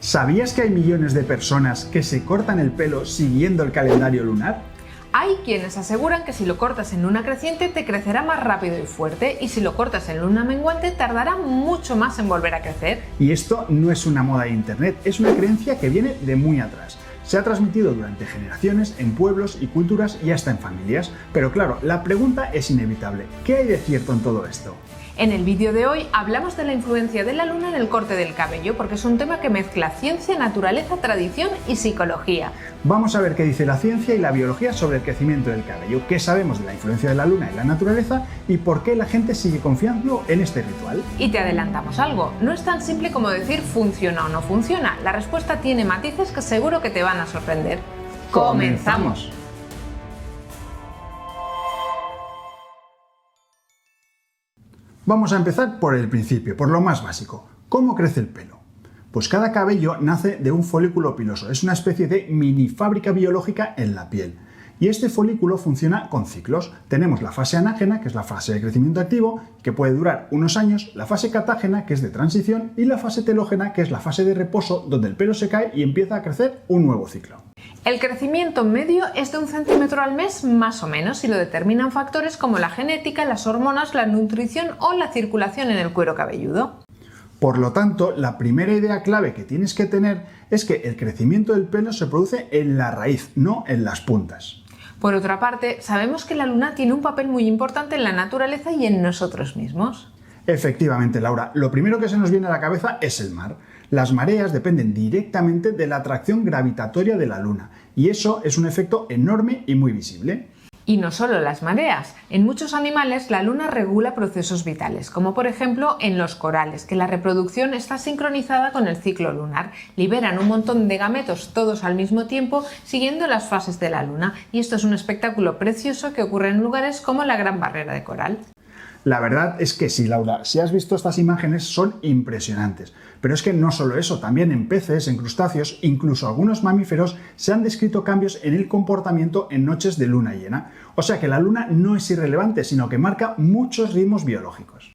¿Sabías que hay millones de personas que se cortan el pelo siguiendo el calendario lunar? Hay quienes aseguran que si lo cortas en luna creciente te crecerá más rápido y fuerte, y si lo cortas en luna menguante tardará mucho más en volver a crecer. Y esto no es una moda de internet, es una creencia que viene de muy atrás. Se ha transmitido durante generaciones en pueblos y culturas y hasta en familias. Pero claro, la pregunta es inevitable. ¿Qué hay de cierto en todo esto? En el vídeo de hoy hablamos de la influencia de la luna en el corte del cabello, porque es un tema que mezcla ciencia, naturaleza, tradición y psicología. Vamos a ver qué dice la ciencia y la biología sobre el crecimiento del cabello, qué sabemos de la influencia de la luna en la naturaleza y por qué la gente sigue confiando en este ritual. Y te adelantamos algo, no es tan simple como decir funciona o no funciona. La respuesta tiene matices que seguro que te van a sorprender. ¡Comenzamos! Vamos a empezar por el principio, por lo más básico. ¿Cómo crece el pelo? Pues cada cabello nace de un folículo piloso, es una especie de mini fábrica biológica en la piel. Y este folículo funciona con ciclos. Tenemos la fase anágena, que es la fase de crecimiento activo, que puede durar unos años, la fase catágena, que es de transición, y la fase telógena, que es la fase de reposo, donde el pelo se cae y empieza a crecer un nuevo ciclo. El crecimiento medio es de 1 centímetro al mes más o menos y lo determinan factores como la genética, las hormonas, la nutrición o la circulación en el cuero cabelludo. Por lo tanto, la primera idea clave que tienes que tener es que el crecimiento del pelo se produce en la raíz, no en las puntas. Por otra parte, sabemos que la luna tiene un papel muy importante en la naturaleza y en nosotros mismos. Efectivamente, Laura, lo primero que se nos viene a la cabeza es el mar. Las mareas dependen directamente de la atracción gravitatoria de la luna, y eso es un efecto enorme y muy visible. Y no solo las mareas. En muchos animales la luna regula procesos vitales, como por ejemplo en los corales, que la reproducción está sincronizada con el ciclo lunar. Liberan un montón de gametos todos al mismo tiempo, siguiendo las fases de la luna, y esto es un espectáculo precioso que ocurre en lugares como la Gran Barrera de Coral. La verdad es que sí, Laura, si has visto estas imágenes son impresionantes. Pero es que no solo eso, también en peces, en crustáceos, incluso algunos mamíferos se han descrito cambios en el comportamiento en noches de luna llena. O sea que la luna no es irrelevante, sino que marca muchos ritmos biológicos.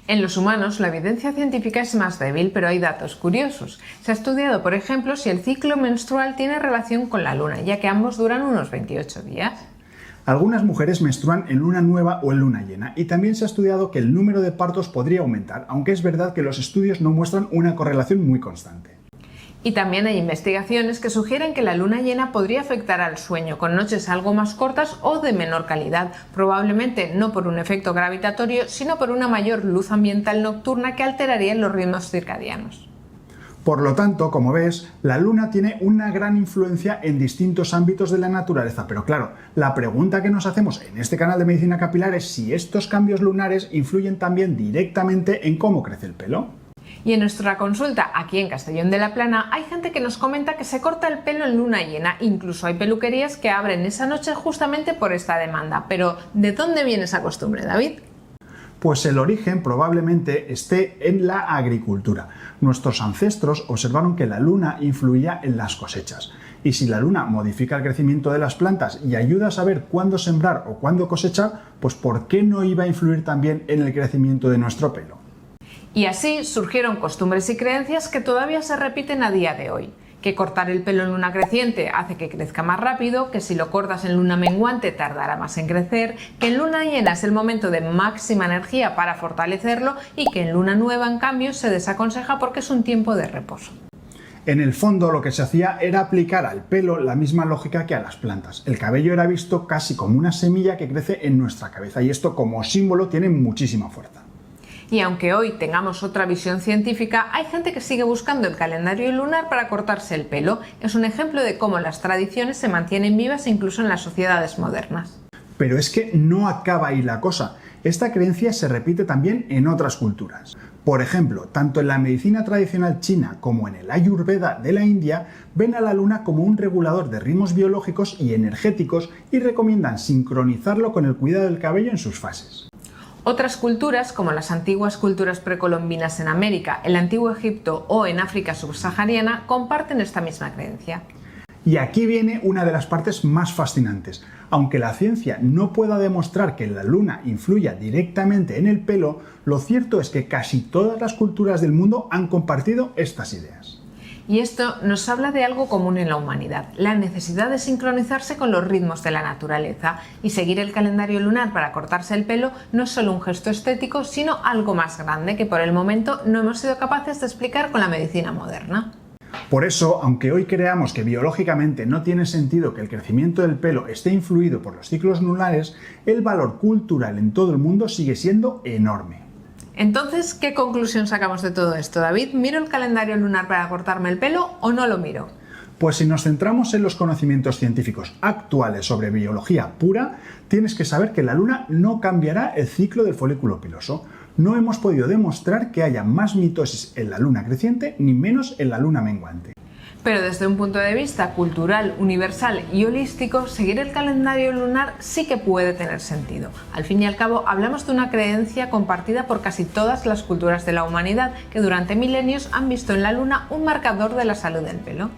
En los humanos la evidencia científica es más débil, pero hay datos curiosos. Se ha estudiado, por ejemplo, si el ciclo menstrual tiene relación con la luna, ya que ambos duran unos 28 días. Algunas mujeres menstruan en luna nueva o en luna llena, y también se ha estudiado que el número de partos podría aumentar, aunque es verdad que los estudios no muestran una correlación muy constante. Y también hay investigaciones que sugieren que la luna llena podría afectar al sueño, con noches algo más cortas o de menor calidad, probablemente no por un efecto gravitatorio, sino por una mayor luz ambiental nocturna que alteraría los ritmos circadianos. Por lo tanto, como ves, la luna tiene una gran influencia en distintos ámbitos de la naturaleza, pero claro, la pregunta que nos hacemos en este canal de Medicina Capilar es si estos cambios lunares influyen también directamente en cómo crece el pelo. Y en nuestra consulta aquí en Castellón de la Plana hay gente que nos comenta que se corta el pelo en luna llena, incluso hay peluquerías que abren esa noche justamente por esta demanda. Pero ¿de dónde viene esa costumbre, David? Pues el origen probablemente esté en la agricultura. Nuestros ancestros observaron que la luna influía en las cosechas. Y si la luna modifica el crecimiento de las plantas y ayuda a saber cuándo sembrar o cuándo cosechar, pues ¿por qué no iba a influir también en el crecimiento de nuestro pelo? Y así surgieron costumbres y creencias que todavía se repiten a día de hoy. Que cortar el pelo en luna creciente hace que crezca más rápido, que si lo cortas en luna menguante tardará más en crecer, que en luna llena es el momento de máxima energía para fortalecerlo y que en luna nueva, en cambio, se desaconseja porque es un tiempo de reposo. En el fondo lo que se hacía era aplicar al pelo la misma lógica que a las plantas. El cabello era visto casi como una semilla que crece en nuestra cabeza y esto como símbolo tiene muchísima fuerza. Y aunque hoy tengamos otra visión científica, hay gente que sigue buscando el calendario lunar para cortarse el pelo. Es un ejemplo de cómo las tradiciones se mantienen vivas incluso en las sociedades modernas. Pero es que no acaba ahí la cosa. Esta creencia se repite también en otras culturas. Por ejemplo, tanto en la medicina tradicional china como en el Ayurveda de la India, ven a la luna como un regulador de ritmos biológicos y energéticos y recomiendan sincronizarlo con el cuidado del cabello en sus fases. Otras culturas, como las antiguas culturas precolombinas en América, el antiguo Egipto o en África subsahariana, comparten esta misma creencia. Y aquí viene una de las partes más fascinantes. Aunque la ciencia no pueda demostrar que la luna influya directamente en el pelo, lo cierto es que casi todas las culturas del mundo han compartido estas ideas. Y esto nos habla de algo común en la humanidad, la necesidad de sincronizarse con los ritmos de la naturaleza, y seguir el calendario lunar para cortarse el pelo no es solo un gesto estético, sino algo más grande que por el momento no hemos sido capaces de explicar con la medicina moderna. Por eso, aunque hoy creamos que biológicamente no tiene sentido que el crecimiento del pelo esté influido por los ciclos lunares, el valor cultural en todo el mundo sigue siendo enorme. Entonces, ¿qué conclusión sacamos de todo esto, David? ¿Miro el calendario lunar para cortarme el pelo o no lo miro? Pues si nos centramos en los conocimientos científicos actuales sobre biología pura, tienes que saber que la luna no cambiará el ciclo del folículo piloso. No hemos podido demostrar que haya más mitosis en la luna creciente ni menos en la luna menguante. Pero desde un punto de vista cultural, universal y holístico, seguir el calendario lunar sí que puede tener sentido. Al fin y al cabo, hablamos de una creencia compartida por casi todas las culturas de la humanidad que durante milenios han visto en la luna un marcador de la salud del pelo.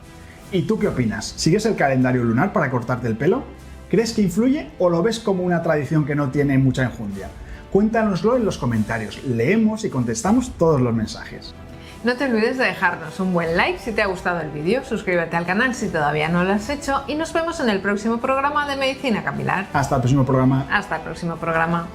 ¿Y tú qué opinas? ¿Sigues el calendario lunar para cortarte el pelo? ¿Crees que influye o lo ves como una tradición que no tiene mucha enjundia? Cuéntanoslo en los comentarios, leemos y contestamos todos los mensajes. No te olvides de dejarnos un buen like si te ha gustado el vídeo, suscríbete al canal si todavía no lo has hecho y nos vemos en el próximo programa de Medicina Capilar. Hasta el próximo programa. Hasta el próximo programa.